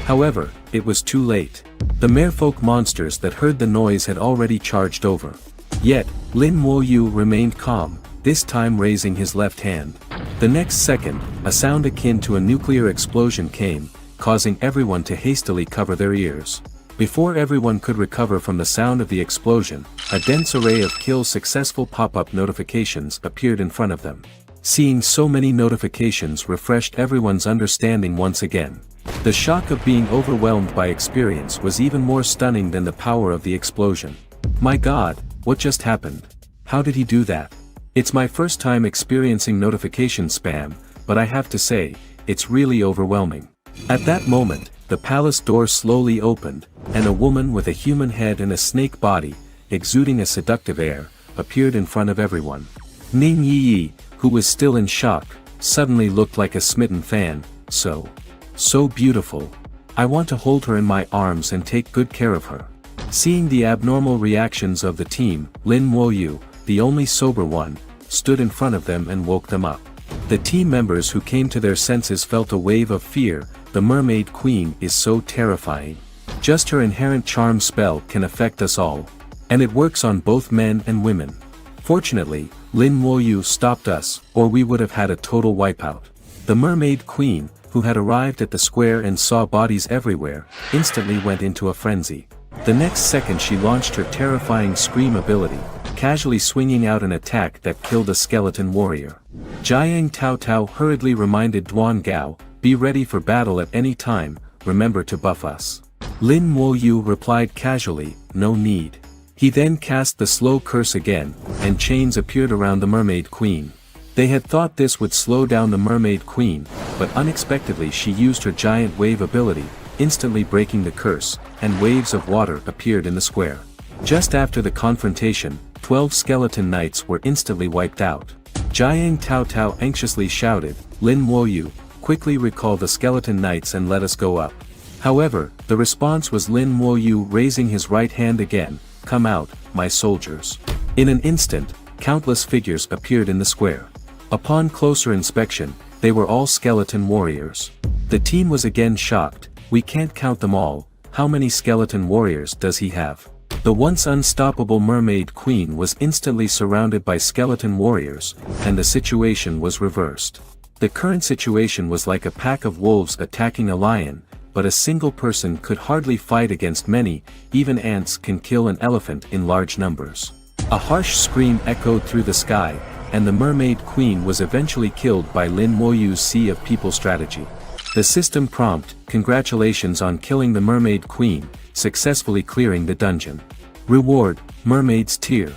Speaker 1: However, it was too late. The merfolk monsters that heard the noise had already charged over. Yet, Lin Moyue remained calm, this time raising his left hand. The next second, a sound akin to a nuclear explosion came, causing everyone to hastily cover their ears. Before everyone could recover from the sound of the explosion, a dense array of kill successful pop-up notifications appeared in front of them. Seeing so many notifications refreshed everyone's understanding once again. The shock of being overwhelmed by experience was even more stunning than the power of the explosion. My God, what just happened? How did he do that? It's my first time experiencing notification spam, but I have to say, it's really overwhelming. At that moment, the palace door slowly opened, and a woman with a human head and a snake body, exuding a seductive air, appeared in front of everyone. Ning Yi, who was still in shock, suddenly looked like a smitten fan, so beautiful. I want to hold her in my arms and take good care of her. Seeing the abnormal reactions of the team, Lin Moyue, the only sober one, stood in front of them and woke them up. The team members who came to their senses felt a wave of fear. The Mermaid Queen is so terrifying. Just her inherent charm spell can affect us all. And it works on both men and women. Fortunately, Lin Moyue stopped us, or we would have had a total wipeout. The Mermaid Queen, who had arrived at the square and saw bodies everywhere, instantly went into a frenzy. The next second she launched her terrifying scream ability, casually swinging out an attack that killed a skeleton warrior. Jiang Taotao hurriedly reminded Duan Gao, be ready for battle at any time, remember to buff us. Lin Moyue replied casually, no need. He then cast the slow curse again, and chains appeared around the Mermaid Queen. They had thought this would slow down the Mermaid Queen, but unexpectedly she used her giant wave ability, instantly breaking the curse, and waves of water appeared in the square. Just after the confrontation, 12 skeleton knights were instantly wiped out. Jiang Taotao anxiously shouted, Lin Moyue, quickly recall the skeleton knights and let us go up. However, the response was Lin Moyue raising his right hand again, come out, my soldiers. In an instant, countless figures appeared in the square. Upon closer inspection, they were all skeleton warriors. The team was again shocked, we can't count them all, how many skeleton warriors does he have? The once unstoppable Mermaid Queen was instantly surrounded by skeleton warriors, and the situation was reversed. The current situation was like a pack of wolves attacking a lion, but a single person could hardly fight against many, even ants can kill an elephant in large numbers. A harsh scream echoed through the sky, and the Mermaid Queen was eventually killed by Lin Moyue's Sea of People strategy. The system prompt, congratulations on killing the Mermaid Queen, successfully clearing the dungeon. Reward, Mermaid's Tear.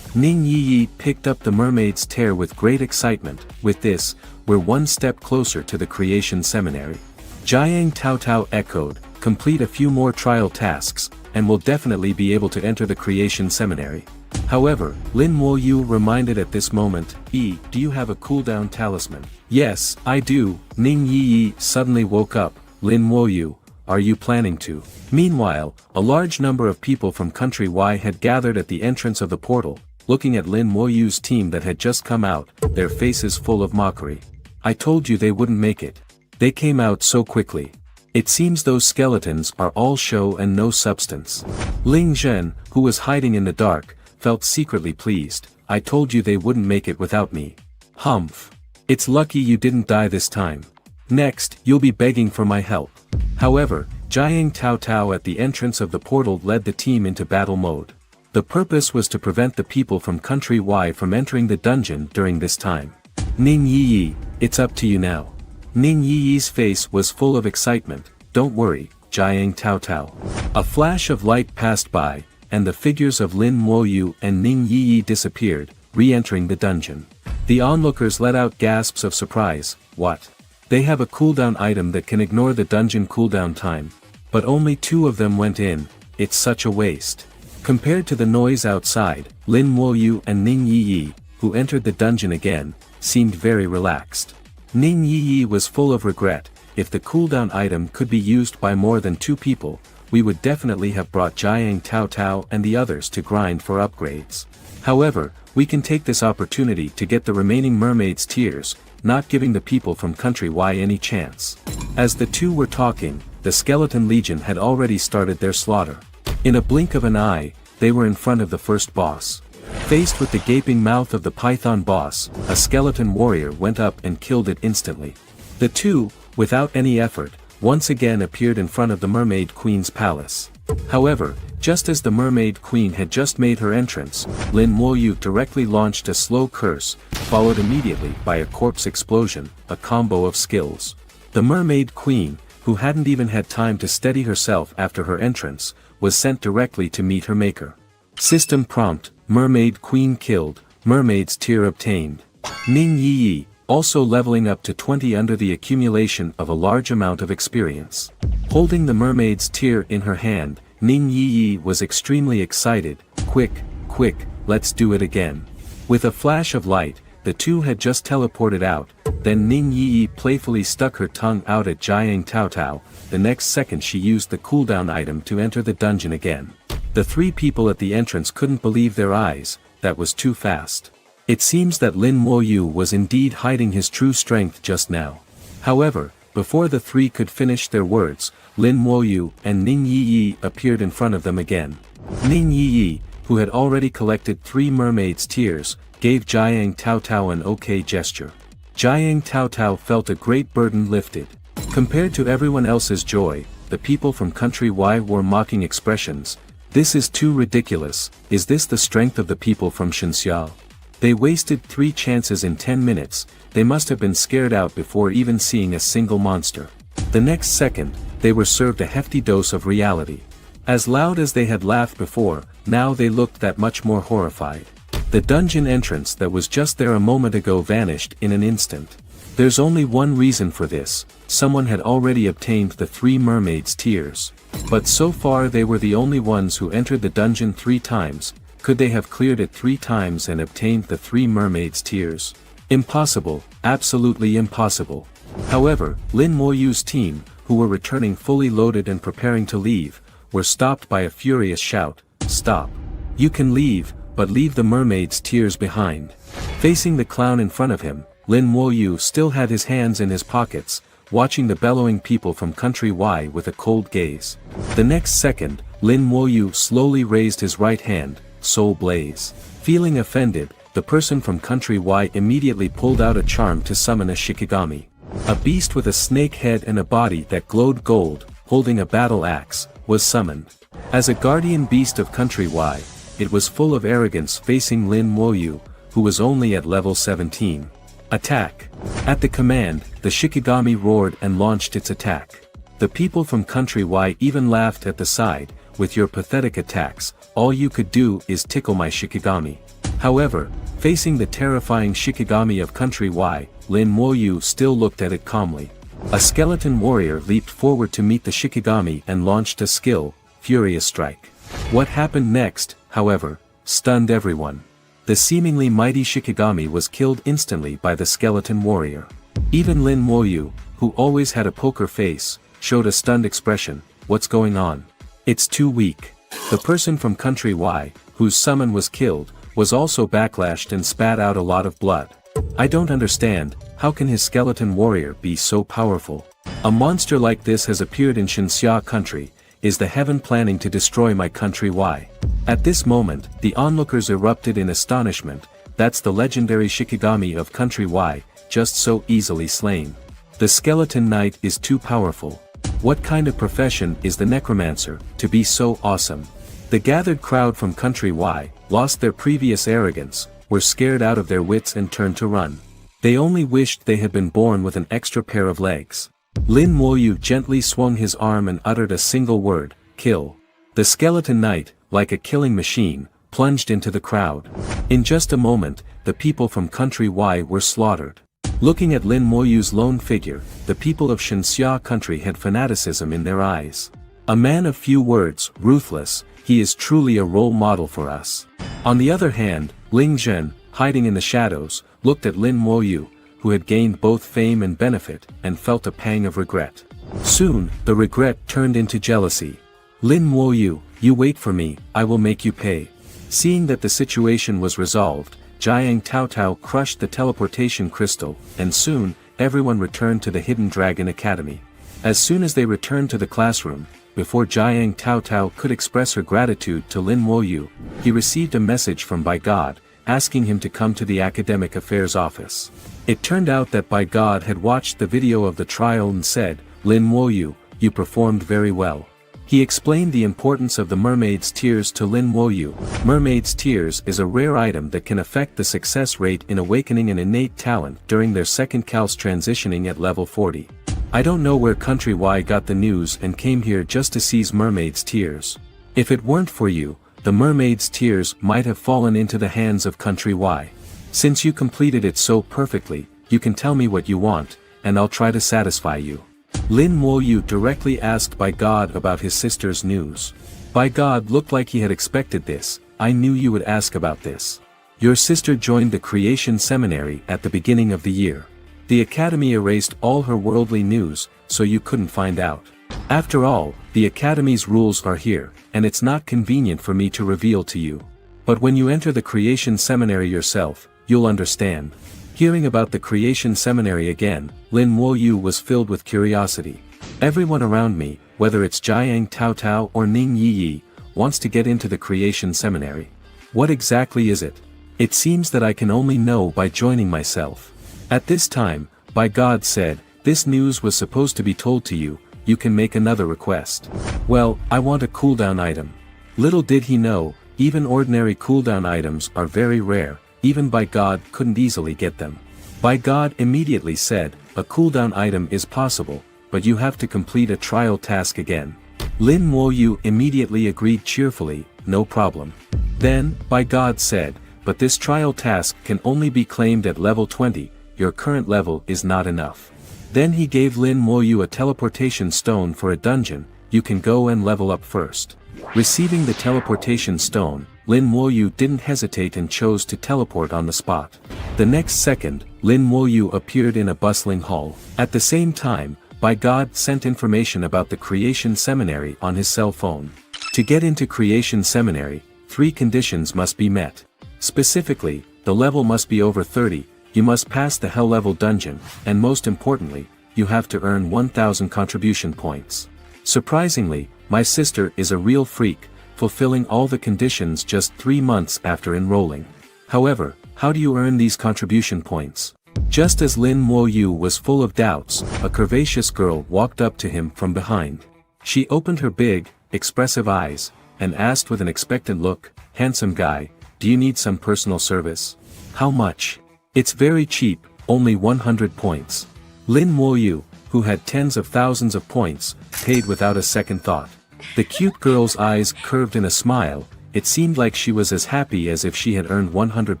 Speaker 1: Ning Yi picked up the Mermaid's Tear with great excitement. With this, we're one step closer to the Creation Seminary. Jiang Taotao echoed, complete a few more trial tasks, and we'll definitely be able to enter the Creation Seminary. However, Lin Moyue reminded at this moment, do you have a cooldown talisman? Yes, I do. Ning Yi suddenly woke up, Lin Moyue, are you planning to? Meanwhile, a large number of people from Country Y had gathered at the entrance of the portal, looking at Lin Moyue's team that had just come out, their faces full of mockery. I told you they wouldn't make it. They came out so quickly. It seems those skeletons are all show and no substance. Ling Zhen, who was hiding in the dark, felt secretly pleased. I told you they wouldn't make it without me. Humph. It's lucky you didn't die this time. Next, you'll be begging for my help. However, Jiang Taotao at the entrance of the portal led the team into battle mode. The purpose was to prevent the people from country Y from entering the dungeon during this time. Ning Yi, it's up to you now. Ning Yi's face was full of excitement. Don't worry, Jiang Tao Tao. A flash of light passed by, and the figures of Lin Moyue and Ning Yi disappeared, re-entering the dungeon. The onlookers let out gasps of surprise. What? They have a cooldown item that can ignore the dungeon cooldown time. But only 2 of them went in. It's such a waste. Compared to the noise outside, Lin Moyue and Ning Yi, who entered the dungeon again, seemed very relaxed. Ning Yi was full of regret. If the cooldown item could be used by more than 2 people, we would definitely have brought Jiang Tao Tao and the others to grind for upgrades. However, we can take this opportunity to get the remaining mermaid's tears, not giving the people from country Y any chance. As the 2 were talking, the Skeleton Legion had already started their slaughter. In a blink of an eye, they were in front of the first boss. Faced with the gaping mouth of the Python boss, a skeleton warrior went up and killed it instantly. The 2, without any effort, once again appeared in front of the Mermaid Queen's palace. However, just as the Mermaid Queen had just made her entrance, Lin Moyue directly launched a slow curse, followed immediately by a corpse explosion, a combo of skills. The Mermaid Queen, who hadn't even had time to steady herself after her entrance, was sent directly to meet her maker. System prompt, Mermaid Queen killed, Mermaid's tear obtained. Ning Yi, also leveling up to 20 under the accumulation of a large amount of experience. Holding the Mermaid's tear in her hand, Ning Yi was extremely excited. Quick, let's do it again. With a flash of light, the 2 had just teleported out, then Ning Yi playfully stuck her tongue out at Jiang Tao Tao. The next second she used the cooldown item to enter the dungeon again. The 3 people at the entrance couldn't believe their eyes. That was too fast. It seems that Lin Moyue was indeed hiding his true strength just now. However, before the 3 could finish their words, Lin Moyue and Ning Yi appeared in front of them again. Ning Yi, who had already collected 3 mermaids' tears, gave Jiang Tao Tao an okay gesture. Jiang Tao Tao felt a great burden lifted. Compared to everyone else's joy, the people from country Y wore mocking expressions. This is too ridiculous. Is this the strength of the people from Shenxia? They wasted 3 chances in 10 minutes, they must have been scared out before even seeing a single monster. The next second, they were served a hefty dose of reality. As loud as they had laughed before, now they looked that much more horrified. The dungeon entrance that was just there a moment ago vanished in an instant. There's only one reason for this, someone had already obtained the 3 mermaids' tears. But so far they were the only ones who entered the dungeon 3 times. Could they have cleared it 3 times and obtained the 3 mermaids' tears? Impossible, absolutely impossible. However, Lin Moyue's team, who were returning fully loaded and preparing to leave, were stopped by a furious shout. Stop. You can leave, but leave the mermaid's tears behind. Facing the clown in front of him, Lin Moyue still had his hands in his pockets, watching the bellowing people from country Y with a cold gaze. The next second, Lin Moyue slowly raised his right hand, soul blaze. Feeling offended, the person from country Y immediately pulled out a charm to summon a Shikigami. A beast with a snake head and a body that glowed gold, holding a battle axe, was summoned. As a guardian beast of country Y, it was full of arrogance facing Lin Moyue, who was only at level 17. Attack! At the command, the Shikigami roared and launched its attack. The people from country Y even laughed at the side. With your pathetic attacks, all you could do is tickle my Shikigami. However, facing the terrifying Shikigami of country Y, Lin Moyue still looked at it calmly. A skeleton warrior leaped forward to meet the Shikigami and launched a skill, Furious Strike. What happened next, however, stunned everyone. The seemingly mighty Shikigami was killed instantly by the skeleton warrior. Even Lin Moyue, who always had a poker face, showed a stunned expression. What's going on? It's too weak. The person from country Y, whose summon was killed, was also backlashed and spat out a lot of blood. I don't understand, how can his skeleton warrior be so powerful? A monster like this has appeared in Shenxia country. Is the heaven planning to destroy my country Y? At this moment, the onlookers erupted in astonishment. That's the legendary Shikigami of country Y, just so easily slain. The skeleton knight is too powerful. What kind of profession is the necromancer, to be so awesome? The gathered crowd from Country Y lost their previous arrogance, were scared out of their wits and turned to run. They only wished they had been born with an extra pair of legs. Lin Moyue gently swung his arm and uttered a single word, kill. The skeleton knight, like a killing machine, plunged into the crowd. In just a moment, the people from Country Y were slaughtered. Looking at Lin Moyue's lone figure, the people of Shenxia country had fanaticism in their eyes. A man of few words, ruthless, he is truly a role model for us. On the other hand, Ling Zhen, hiding in the shadows, looked at Lin Moyue, who had gained both fame and benefit, and felt a pang of regret. Soon, the regret turned into jealousy. Lin Moyue, you wait for me, I will make you pay. Seeing that the situation was resolved, Jiang Taotao crushed the teleportation crystal, and soon, everyone returned to the Hidden Dragon Academy. As soon as they returned to the classroom, before Jiang Taotao could express her gratitude to Lin Moyue, he received a message from By God, asking him to come to the Academic Affairs office. It turned out that By God had watched the video of the trial and said, Lin Moyue, you performed very well. He explained the importance of the Mermaid's Tears to Lin Moyue. Mermaid's Tears is a rare item that can affect the success rate in awakening an innate talent during their second Cal's transitioning at level 40. I don't know where Country Y got the news and came here just to seize Mermaid's Tears. If it weren't for you, the Mermaid's Tears might have fallen into the hands of Country Y. Since you completed it so perfectly, you can tell me what you want, and I'll try to satisfy you. Lin Moyue directly asked By God about his sister's news. By God looked like he had expected this. I knew you would ask about this. Your sister joined the Creation Seminary at the beginning of the year. The Academy erased all her worldly news, so you couldn't find out. After all, the Academy's rules are here, and it's not convenient for me to reveal to you. But when you enter the Creation Seminary yourself, you'll understand. Hearing about the Creation Seminary again, Lin Moyue was filled with curiosity. Everyone around me, whether it's Jiang Taotao or Ning Yi, wants to get into the Creation Seminary. What exactly is it? It seems that I can only know by joining myself. At this time, By God said, this news was supposed to be told to you, you can make another request. Well, I want a cooldown item. Little did he know, even ordinary cooldown items are very rare. Even By God couldn't easily get them. By God immediately said, a cooldown item is possible, but you have to complete a trial task again. Lin Moyue immediately agreed cheerfully, no problem. Then, By God said, but this trial task can only be claimed at level 20, your current level is not enough. Then he gave Lin Moyue a teleportation stone for a dungeon, you can go and level up first. Receiving the teleportation stone, Lin Moyue didn't hesitate and chose to teleport on the spot. The next second, Lin Moyue appeared in a bustling hall. At the same time, By God sent information about the Creation Seminary on his cell phone. To get into Creation Seminary, 3 conditions must be met. Specifically, the level must be over 30, you must pass the Hell level dungeon, and most importantly, you have to earn 1000 contribution points. Surprisingly, my sister is a real freak, fulfilling all the conditions just 3 months after enrolling. However, how do you earn these contribution points? Just as Lin Moyue was full of doubts, a curvaceous girl walked up to him from behind. She opened her big, expressive eyes, and asked with an expectant look, handsome guy, do you need some personal service? How much? It's very cheap, only 100 points. Lin Moyue, who had tens of thousands of points, paid without a second thought. The cute girl's eyes curved in a smile, it seemed like she was as happy as if she had earned 100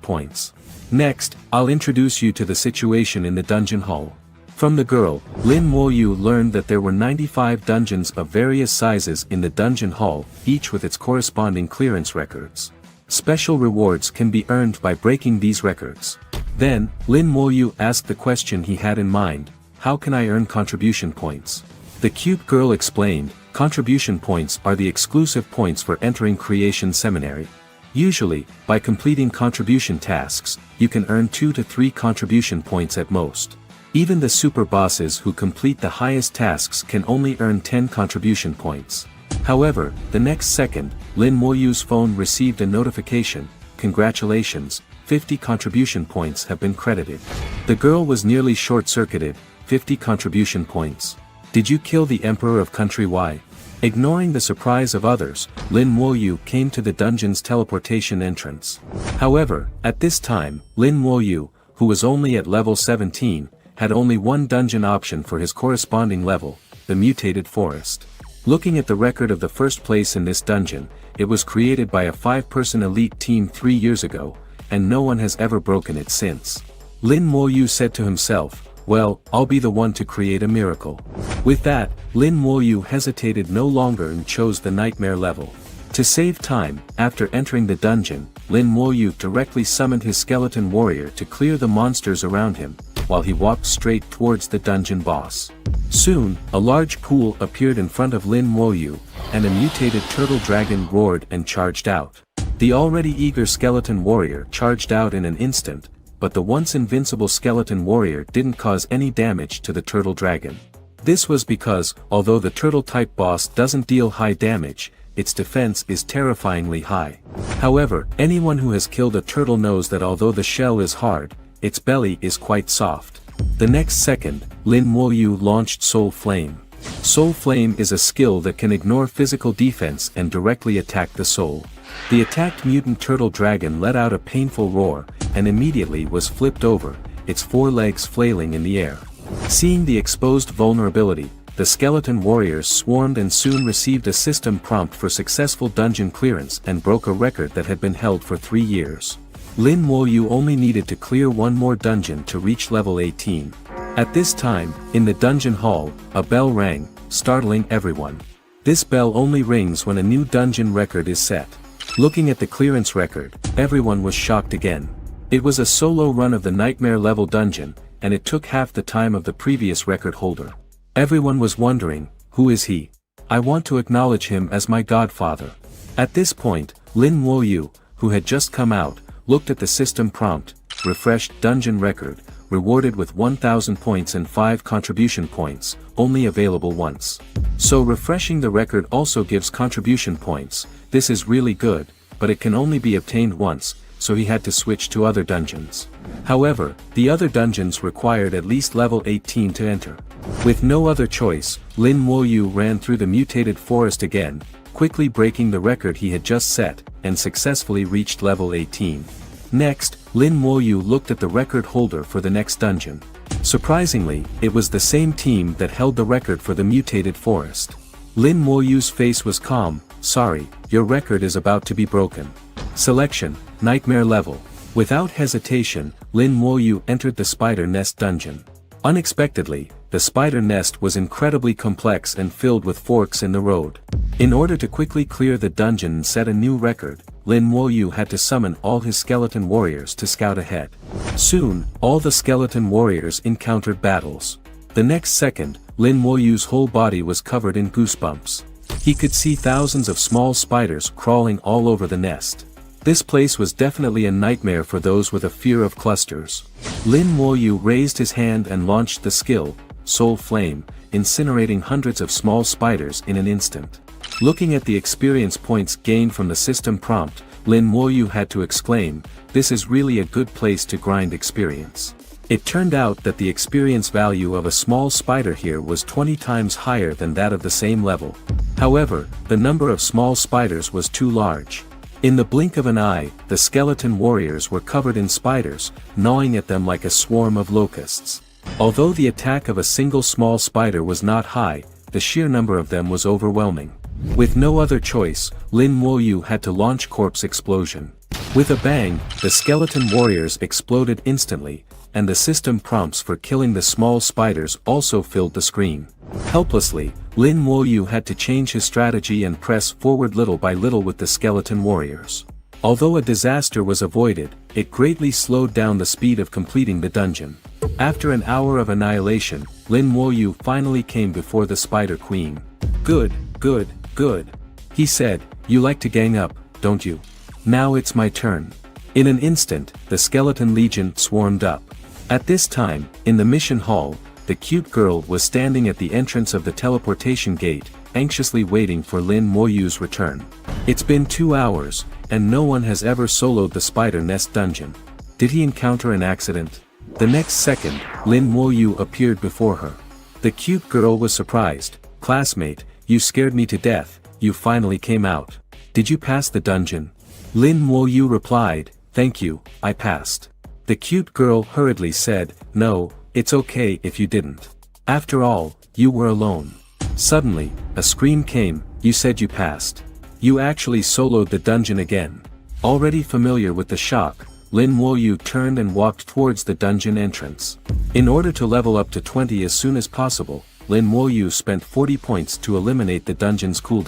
Speaker 1: points. Next, I'll introduce you to the situation in the dungeon hall. From the girl, Lin Moyue learned that there were 95 dungeons of various sizes in the dungeon hall, each with its corresponding clearance records. Special rewards can be earned by breaking these records. Then, Lin Moyue asked the question he had in mind, how can I earn contribution points? The cute girl explained, contribution points are the exclusive points for entering Creation Seminary. Usually, by completing contribution tasks, you can earn 2 to 3 contribution points at most. Even the super bosses who complete the highest tasks can only earn 10 contribution points. However, the next second, Lin Moyue's phone received a notification, congratulations, 50 contribution points have been credited. The girl was nearly short-circuited, 50 contribution points. Did you kill the Emperor of Country Y? Ignoring the surprise of others, Lin Moyue came to the dungeon's teleportation entrance. However, at this time, Lin Moyue, who was only at level 17, had only one dungeon option for his corresponding level, the mutated forest. Looking at the record of the first place in this dungeon, it was created by a 5-person elite team 3 years ago, and no one has ever broken it since. Lin Moyue said to himself, well, I'll be the one to create a miracle. With that, Lin Moyue hesitated no longer and chose the nightmare level. To save time, after entering the dungeon, Lin Moyue directly summoned his skeleton warrior to clear the monsters around him, while he walked straight towards the dungeon boss. Soon, a large pool appeared in front of Lin Moyue, and a mutated turtle dragon roared and charged out. The already eager skeleton warrior charged out in an instant, but the once invincible skeleton warrior didn't cause any damage to the turtle dragon. This was because, although the turtle-type boss doesn't deal high damage, its defense is terrifyingly high. However, anyone who has killed a turtle knows that although the shell is hard, its belly is quite soft. The next second, Lin Moyue launched Soul Flame. Soul Flame is a skill that can ignore physical defense and directly attack the soul. The attacked mutant turtle dragon let out a painful roar, and immediately was flipped over, its 4 legs flailing in the air. Seeing the exposed vulnerability, the skeleton warriors swarmed and soon received a system prompt for successful dungeon clearance and broke a record that had been held for 3 years. Lin Moyue only needed to clear one more dungeon to reach level 18. At this time, in the dungeon hall, a bell rang, startling everyone. This bell only rings when a new dungeon record is set. Looking at the clearance record, everyone was shocked again. It was a solo run of the nightmare level dungeon, and it took half the time of the previous record holder. Everyone was wondering, who is he? I want to acknowledge him as my godfather. At this point, Lin Moyue, who had just come out, looked at the system prompt, refreshed dungeon record, rewarded with 1000 points and 5 contribution points, only available once. So refreshing the record also gives contribution points. This is really good, but it can only be obtained once, so he had to switch to other dungeons. However, the other dungeons required at least level 18 to enter. With no other choice, Lin Moyue ran through the mutated forest again, quickly breaking the record he had just set, and successfully reached level 18. Next, Lin Moyue looked at the record holder for the next dungeon. Surprisingly, it was the same team that held the record for the mutated forest. Lin Moyue's face was calm. Sorry, your record is about to be broken. Selection, Nightmare level. Without hesitation, Lin Moyue entered the spider nest dungeon. Unexpectedly, the spider nest was incredibly complex and filled with forks in the road. In order to quickly clear the dungeon and set a new record, Lin Moyue had to summon all his skeleton warriors to scout ahead. Soon, all the skeleton warriors encountered battles. The next second, Lin Moyue's whole body was covered in goosebumps. He could see thousands of small spiders crawling all over the nest. This place was definitely a nightmare for those with a fear of clusters. Lin Moyue raised his hand and launched the skill, Soul Flame, incinerating hundreds of small spiders in an instant. Looking at the experience points gained from the system prompt, Lin Moyue had to exclaim, "This is really a good place to grind experience." It turned out that the experience value of a small spider here was 20 times higher than that of the same level. However, the number of small spiders was too large. In the blink of an eye, the skeleton warriors were covered in spiders, gnawing at them like a swarm of locusts. Although the attack of a single small spider was not high, the sheer number of them was overwhelming. With no other choice, Lin Moyue had to launch Corpse Explosion. With a bang, the skeleton warriors exploded instantly, and the system prompts for killing the small spiders also filled the screen. Helplessly, Lin Moyue had to change his strategy and press forward little by little with the skeleton warriors. Although a disaster was avoided, it greatly slowed down the speed of completing the dungeon. After an hour of annihilation, Lin Moyue finally came before the Spider Queen. "Good, good, good," he said, "you like to gang up, don't you? Now it's my turn." In an instant, the skeleton legion swarmed up. At this time, in the mission hall, the cute girl was standing at the entrance of the teleportation gate, anxiously waiting for Lin Moyue's return. It's been 2 hours, and no one has ever soloed the spider nest dungeon. Did he encounter an accident? The next second, Lin Moyue appeared before her. The cute girl was surprised. "Classmate, You scared me to death, you finally came out. Did you pass the dungeon? Lin Moyue replied, thank you, I passed. The cute girl hurriedly said, no, it's okay if you didn't. After all, you were alone. Suddenly, a scream came, you said you passed. You actually soloed the dungeon again. Already familiar with the shock, Lin Moyue turned and walked towards the dungeon entrance. In order to level up to 20 as soon as possible, Lin Moyue spent 40 points to eliminate the dungeon's cooldown.